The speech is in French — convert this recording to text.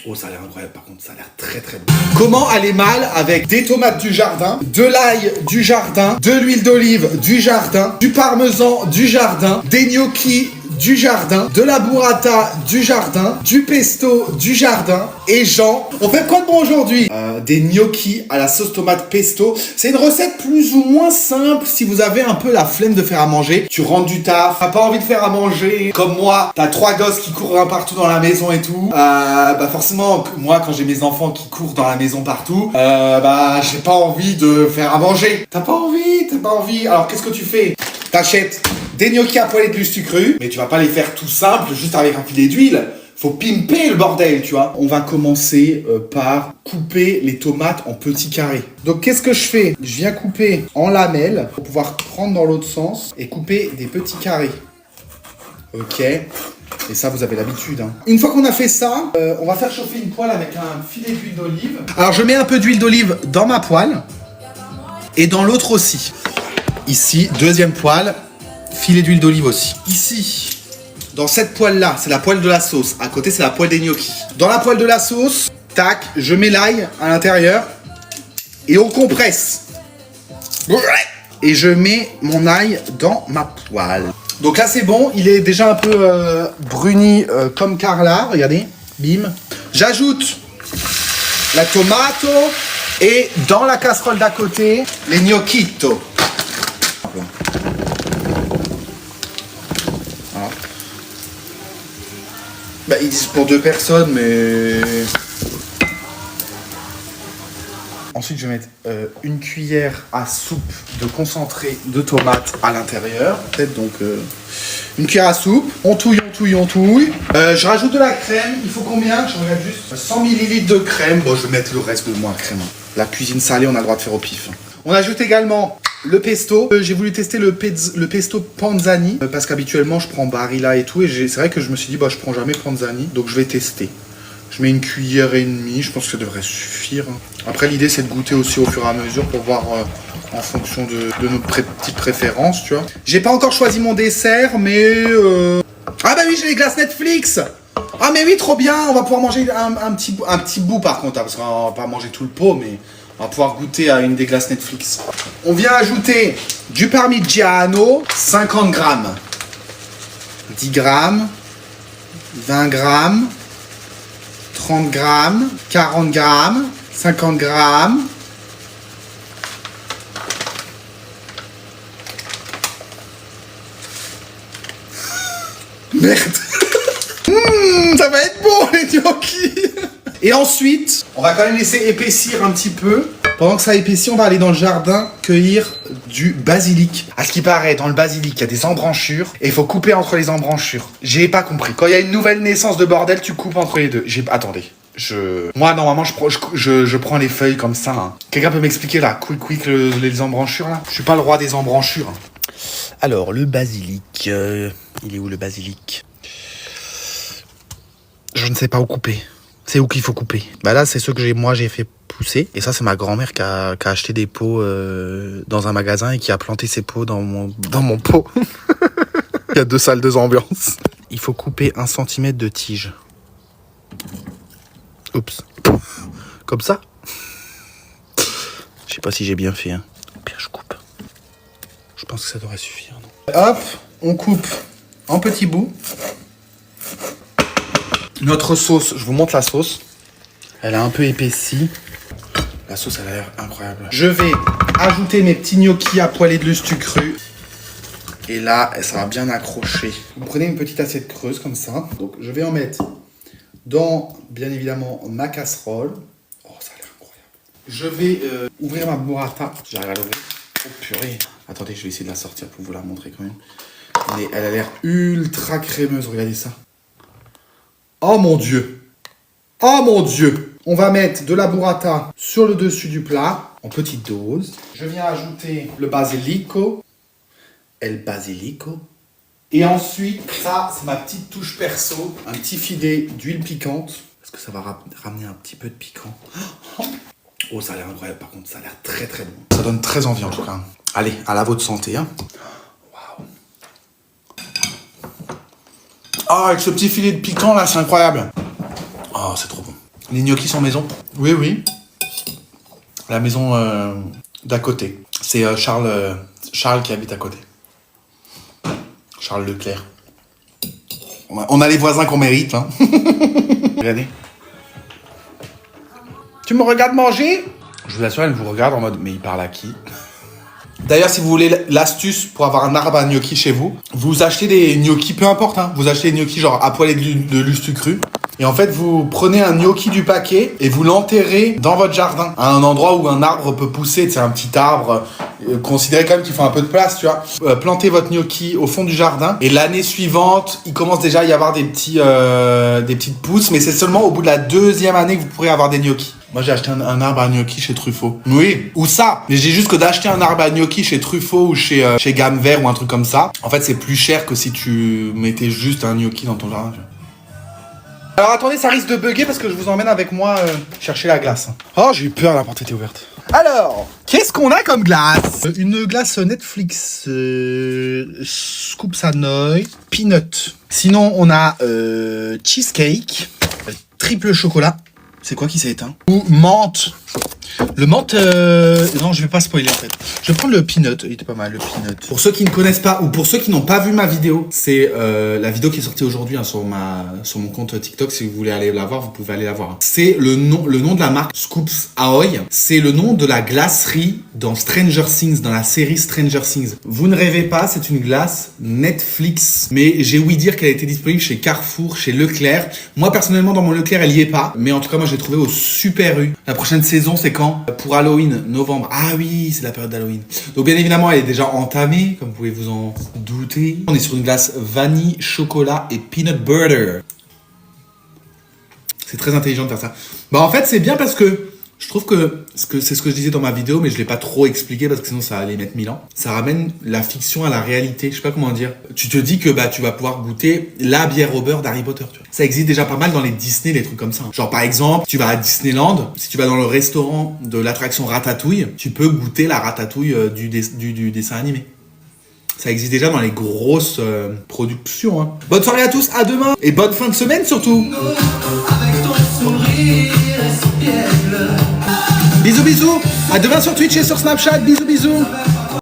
Oh, ça a l'air incroyable par contre, ça a l'air très très bon. Comment aller mal avec des tomates du jardin, de l'ail du jardin, de l'huile d'olive du jardin, du parmesan du jardin, des gnocchis du jardin, de la burrata du jardin, du pesto du jardin. Et Jean, on fait quoi de bon aujourd'hui? Des gnocchis à la sauce tomate pesto. C'est une recette plus ou moins simple si vous avez un peu la flemme de faire à manger. Tu rentres du taf, t'as pas envie de faire à manger. Comme moi, t'as 3 gosses qui courent un partout dans la maison et tout. Bah forcément, moi quand j'ai mes enfants qui courent dans la maison partout, bah j'ai pas envie de faire à manger. T'as pas envie. Alors qu'est-ce que tu fais? T'achètes des gnocchis à poêler de lustre cru, mais tu vas pas les faire tout simple, juste avec un filet d'huile. Faut pimper le bordel, tu vois. On va commencer par couper les tomates en petits carrés. Donc qu'est-ce que je fais? Je viens couper en lamelles pour pouvoir prendre dans l'autre sens et couper des petits carrés. Ok. Et ça, vous avez l'habitude. Hein. Une fois qu'on a fait ça, on va faire chauffer une poêle avec un filet d'huile d'olive. Alors je mets un peu d'huile d'olive dans ma poêle et dans l'autre aussi. Ici, deuxième poêle, filet d'huile d'olive aussi. Ici, dans cette poêle-là, c'est la poêle de la sauce. À côté, c'est la poêle des gnocchis. Dans la poêle de la sauce, tac, je mets l'ail à l'intérieur et on compresse. Et je mets mon ail dans ma poêle. Donc là, c'est bon. Il est déjà un peu bruni comme Carla. Regardez, bim. J'ajoute la tomato et dans la casserole d'à côté, les gnocchitos. Voilà. Bah, ils disent pour 2 personnes, mais... Ensuite, je vais mettre une cuillère à soupe de concentré de tomate à l'intérieur. Peut-être donc une cuillère à soupe. On touille. Je rajoute de la crème. Il faut combien? Je regarde juste. 100 ml de crème. Bon, je vais mettre le reste de moins crème. La cuisine salée, on a le droit de faire au pif. On ajoute également le pesto. J'ai voulu tester le pesto Panzani parce qu'habituellement, je prends Barilla et tout. Et c'est vrai que je me suis dit, bah, je prends jamais Panzani. Donc, je vais tester. Je mets 1,5 cuillère, je pense que ça devrait suffire. Après, l'idée, c'est de goûter aussi au fur et à mesure pour voir en fonction de nos petites préférences, tu vois. J'ai pas encore choisi mon dessert, mais... Ah bah oui, j'ai les glaces Netflix. Ah mais oui, trop bien. On va pouvoir manger un petit bout, par contre, hein, parce qu'on va pas manger tout le pot, mais on va pouvoir goûter à une des glaces Netflix. On vient ajouter du Parmigiano, 50 grammes. 10 grammes. 20 grammes. 30 grammes, 40 grammes, 50 grammes. Merde. Ça va être bon les gnocchis. Et ensuite, on va quand même laisser épaissir un petit peu. Pendant que ça épaissit, on va aller dans le jardin cueillir du basilic. À ce qui paraît, dans le basilic, il y a des embranchures et il faut couper entre les embranchures. J'ai pas compris. Quand il y a une nouvelle naissance de bordel, tu coupes entre les deux. Attendez. Moi, normalement, je prends les feuilles comme ça. Hein. Quelqu'un peut m'expliquer là, quick, les embranchures là? Je suis pas le roi des embranchures. Alors, le basilic. Il est où le basilic? Je ne sais pas où couper. C'est où qu'il faut couper? Bah là, c'est ceux que j'ai fait pousser. Et ça, c'est ma grand-mère qui a acheté des pots dans un magasin et qui a planté ses pots dans mon pot. Il y a 2 salles, 2 ambiances. Il faut couper 1 centimètre de tige. Oups. Comme ça. Je sais pas si j'ai bien fait. Hein. Au pire, je coupe. Je pense que ça devrait suffire. Non? Hop, on coupe en petits bouts. Notre sauce, je vous montre la sauce. Elle a un peu épaissi. La sauce, elle a l'air incroyable. Je vais ajouter mes petits gnocchis à poêler de lustre cru. Et là, ça va bien accrocher. Vous prenez une petite assiette creuse comme ça. Donc, je vais en mettre dans, bien évidemment, ma casserole. Oh, ça a l'air incroyable. Je vais ouvrir ma burrata. J'arrive à l'ouvrir. Oh, purée. Attendez, je vais essayer de la sortir pour vous la montrer quand même. Mais elle a l'air ultra crémeuse. Regardez ça. Oh mon Dieu! Oh mon Dieu! On va mettre de la burrata sur le dessus du plat, en petite dose. Je viens ajouter le basilico. El basilico. Et ensuite, ça, c'est ma petite touche perso. Un petit filet d'huile piquante. Parce que ça va ramener un petit peu de piquant. Oh, ça a l'air incroyable par contre. Ça a l'air très très bon. Ça donne très envie en tout cas. Allez, à la vôtre santé. Hein. Ah, avec ce petit filet de piquant là, c'est incroyable. Oh, c'est trop bon. Les gnocchis sont maison? Oui, oui. La maison d'à côté. C'est Charles qui habite à côté. Charles Leclerc. On a les voisins qu'on mérite, hein. Regardez. Tu me regardes manger? Je vous assure, elle vous regarde en mode, mais il parle à qui? D'ailleurs, si vous voulez l'astuce pour avoir un arbre à gnocchi chez vous, vous achetez des gnocchis, peu importe, hein. Vous achetez des gnocchis genre à poêler de lustre cru. Et en fait, vous prenez un gnocchi du paquet et vous l'enterrez dans votre jardin, à un endroit où un arbre peut pousser. C'est un petit arbre, considérez quand même qu'il faut un peu de place, tu vois. Plantez votre gnocchi au fond du jardin et l'année suivante, il commence déjà à y avoir des petites pousses, mais c'est seulement au bout de la 2e année que vous pourrez avoir des gnocchis. Moi, j'ai acheté un arbre à gnocchi chez Truffaut. Oui, ou ça. Mais j'ai juste que d'acheter un arbre à gnocchi chez Truffaut ou chez Gamme Vert ou un truc comme ça. En fait, c'est plus cher que si tu mettais juste un gnocchi dans ton jardin. Tu vois. Alors attendez, ça risque de bugger parce que je vous emmène avec moi chercher la glace. Oh, j'ai eu peur, la porte était ouverte. Alors, qu'est-ce qu'on a comme glace? Une glace Netflix Scoop Sanoy Peanut. Sinon, on a cheesecake, triple chocolat. C'est quoi qui s'est éteint? Ou menthe. Le menthe, non, je vais pas spoiler en fait. Je vais prendre le peanut, il était pas mal le peanut. Pour ceux qui ne connaissent pas ou pour ceux qui n'ont pas vu ma vidéo, c'est la vidéo qui est sortie aujourd'hui hein, sur mon compte TikTok. Si vous voulez aller la voir, vous pouvez aller la voir. C'est le nom de la marque Scoops Ahoy. C'est le nom de la glacerie dans Stranger Things, dans la série Stranger Things. Vous ne rêvez pas, c'est une glace Netflix. Mais j'ai ouï dire qu'elle était disponible chez Carrefour, chez Leclerc. Moi personnellement dans mon Leclerc, elle y est pas. Mais en tout cas, moi je l'ai trouvée au Super U. La prochaine saison, c'est quand? Pour Halloween, novembre. Ah oui, c'est la période d'Halloween. Donc bien évidemment, elle est déjà entamée, comme vous pouvez vous en douter. On est sur une glace vanille, chocolat et peanut butter. C'est très intelligent de faire ça. Bah en fait, c'est bien parce que je trouve que c'est ce que je disais dans ma vidéo, mais je l'ai pas trop expliqué parce que sinon ça allait mettre 1000 ans. Ça ramène la fiction à la réalité. Je sais pas comment dire. Tu te dis que bah tu vas pouvoir goûter la bière au beurre d'Harry Potter. Tu vois. Ça existe déjà pas mal dans les Disney, les trucs comme ça. Genre par exemple, tu vas à Disneyland, si tu vas dans le restaurant de l'attraction Ratatouille, tu peux goûter la ratatouille du dessin animé. Ça existe déjà dans les grosses productions. Hein. Bonne soirée à tous, à demain et bonne fin de semaine surtout. Avec ton sourire et son piègle. Bisous bisous, à demain sur Twitch et sur Snapchat, bisous bisous.